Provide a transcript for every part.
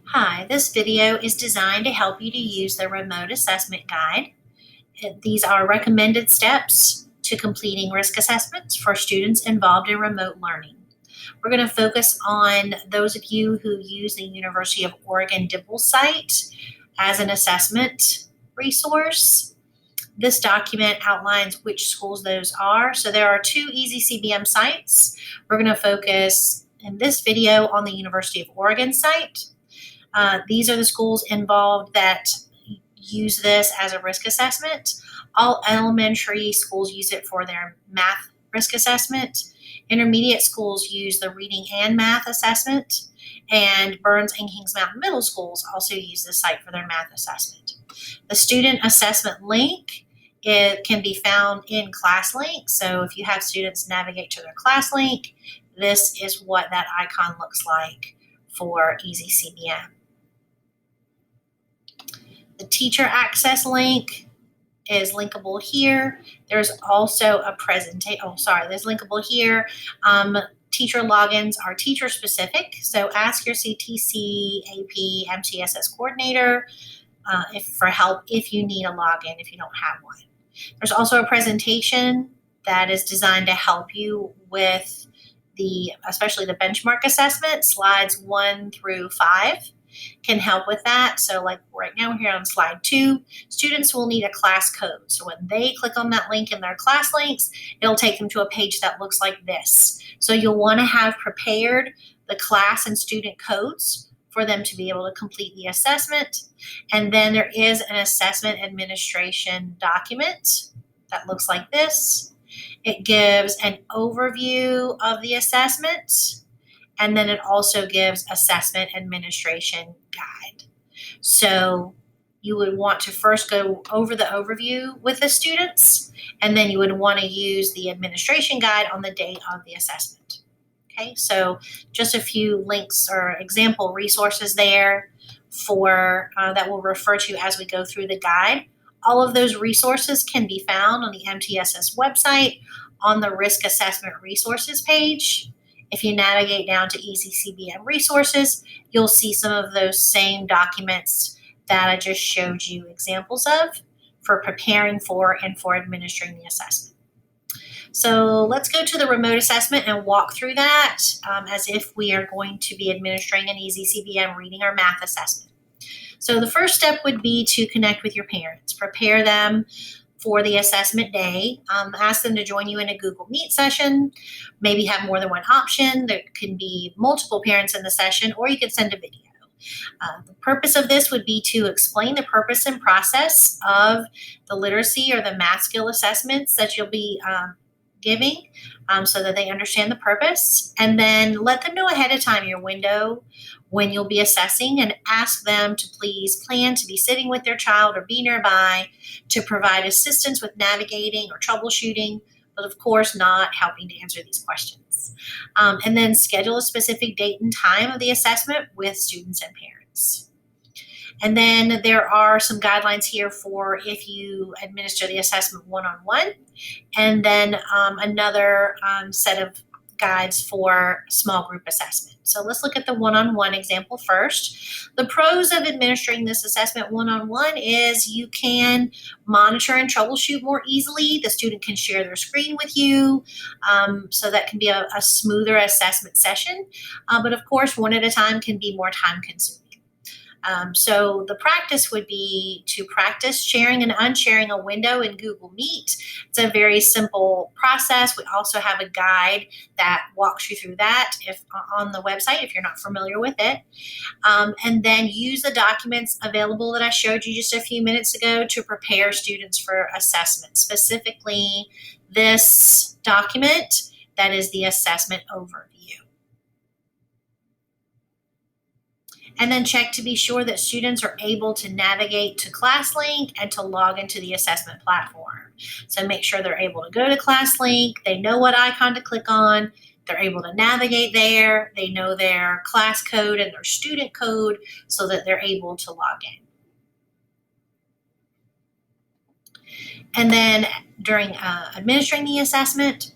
Hi, this video is designed to help you to use the Remote Assessment Guide. These are recommended steps to completing risk assessments for students involved in remote learning. We're going to focus on those of you who use the University of Oregon DIBEL site as an assessment resource. This document outlines which schools those are. So there are two easy CBM sites. We're going to focus in this video on the University of Oregon site. These are the schools involved that use this as a risk assessment. All elementary schools use it for their math risk assessment. Intermediate schools use the reading and math assessment. And Burns and Kings Mountain Middle Schools also use this site for their math assessment. The student assessment link, it can be found in ClassLink. So if you have students navigate to their ClassLink, this is what that icon looks like for Easy CBM. The teacher access link is linkable here. There's also a there's linkable here. Teacher logins are teacher specific. So ask your CTC, AP, MTSS coordinator for help if you need a login, if you don't have one. There's also a presentation that is designed to help you with especially the benchmark assessment, slides 1 through 5. Can help with that. So like right now we're here on slide 2, students will need a class code. So when they click on that link in their class links, it'll take them to a page that looks like this. So you'll want to have prepared the class and student codes for them to be able to complete the assessment. And then there is an assessment administration document that looks like this. It gives an overview of the assessment. And then it also gives assessment administration guide. So you would want to first go over the overview with the students, and then you would want to use the administration guide on the day of the assessment. Okay, so just a few links or example resources there for that we'll refer to as we go through the guide. All of those resources can be found on the MTSS website on the Risk Assessment Resources page. If you navigate down to Easy CBM Resources, you'll see some of those same documents that I just showed you examples of for preparing for and for administering the assessment. So let's go to the remote assessment and walk through that as if we are going to be administering an Easy CBM reading or math assessment. So the first step would be to connect with your parents, prepare them for the assessment day. Ask them to join you in a Google Meet session. Maybe have more than one option. There can be multiple parents in the session, or you can send a video. The purpose of this would be to explain the purpose and process of the literacy or the math skill assessments that you'll be giving so that they understand the purpose, and then let them know ahead of time your window when you'll be assessing, and ask them to please plan to be sitting with their child or be nearby to provide assistance with navigating or troubleshooting, but of course not helping to answer these questions. And then schedule a specific date and time of the assessment with students and parents. And then there are some guidelines here for if you administer the assessment one-on-one, and then another set of guides for small group assessment. So let's look at the one-on-one example first. The pros of administering this assessment one-on-one is you can monitor and troubleshoot more easily. The student can share their screen with you, so that can be a smoother assessment session. But of course, one at a time can be more time-consuming. So the practice would be to practice sharing and unsharing a window in Google Meet. It's a very simple process. We also have a guide that walks you through that on the website if you're not familiar with it. And then use the documents available that I showed you just a few minutes ago to prepare students for assessment. Specifically, this document that is the assessment overview. And then check to be sure that students are able to navigate to ClassLink and to log into the assessment platform. So make sure they're able to go to ClassLink, they know what icon to click on, they're able to navigate there, they know their class code and their student code so that they're able to log in. And then during administering the assessment,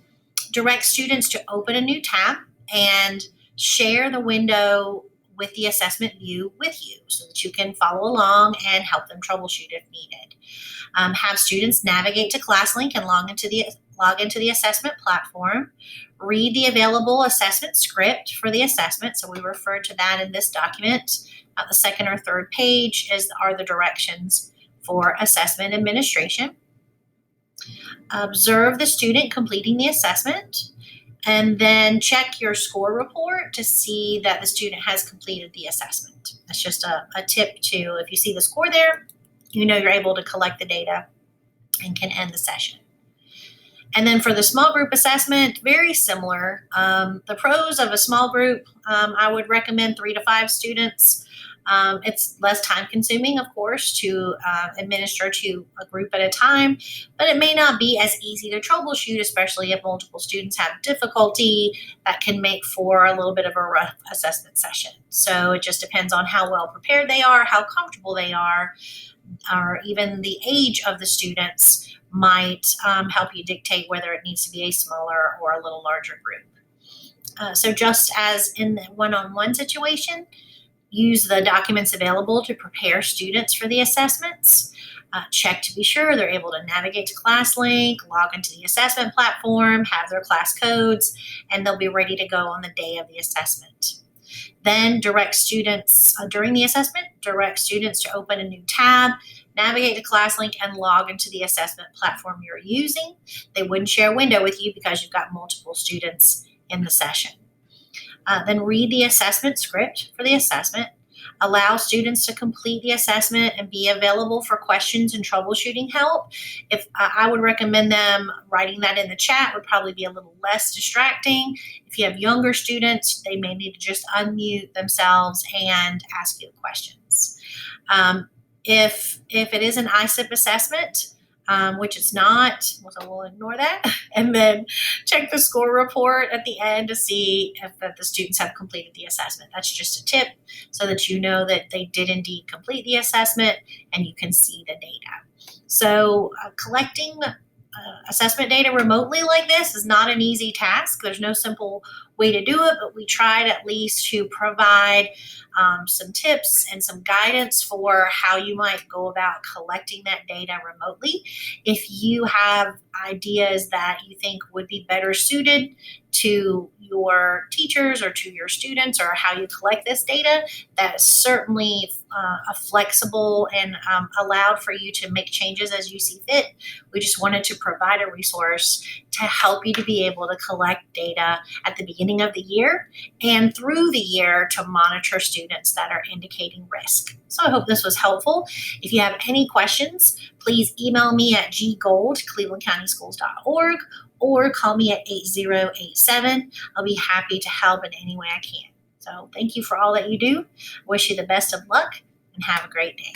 direct students to open a new tab and share the window with the assessment view with you so that you can follow along and help them troubleshoot if needed. Have students navigate to ClassLink and log into the assessment platform. Read the available assessment script for the assessment. So we refer to that in this document. The second or third page are the directions for assessment administration. Observe the student completing the assessment, and then check your score report to see that the student has completed the assessment. That's just a tip to, if you see the score there, you know you're able to collect the data and can end the session. And then for the small group assessment, very similar. The pros of a small group, I would recommend 3 to 5 students. It's less time consuming, of course, to administer to a group at a time, but it may not be as easy to troubleshoot, especially if multiple students have difficulty. That can make for a little bit of a rough assessment session. So it just depends on how well prepared they are, how comfortable they are, or even the age of the students might help you dictate whether it needs to be a smaller or a little larger group. So just as in the one-on-one situation, use the documents available to prepare students for the assessments. Check to be sure they're able to navigate to ClassLink, log into the assessment platform, have their class codes, and they'll be ready to go on the day of the assessment. Then direct students, during the assessment, direct students to open a new tab, navigate to ClassLink, and log into the assessment platform you're using. They wouldn't share a window with you because you've got multiple students in the session. Then read the assessment script for the assessment. Allow students to complete the assessment and be available for questions and troubleshooting help. If I would recommend them writing that in the chat, would probably be a little less distracting. If you have younger students, they may need to just unmute themselves and ask you questions. If it is an ISIP assessment, which it's not, so we'll ignore that, and then check the score report at the end to see if the students have completed the assessment. That's just a tip so that you know that they did indeed complete the assessment and you can see the data. So collecting assessment data remotely like this is not an easy task. There's no simple way to do it, but we tried at least to provide some tips and some guidance for how you might go about collecting that data remotely. If you have ideas that you think would be better suited to your teachers or to your students, or how you collect this data, that is certainly a flexible and allowed for you to make changes as you see fit. We just wanted to provide a resource to help you to be able to collect data at the beginning of the year and through the year to monitor students that are indicating risk. So I hope this was helpful. If you have any questions, please email me at ggold@clevelandcountyschools.org or call me at 8087. I'll be happy to help in any way I can. So thank you for all that you do. Wish you the best of luck and have a great day.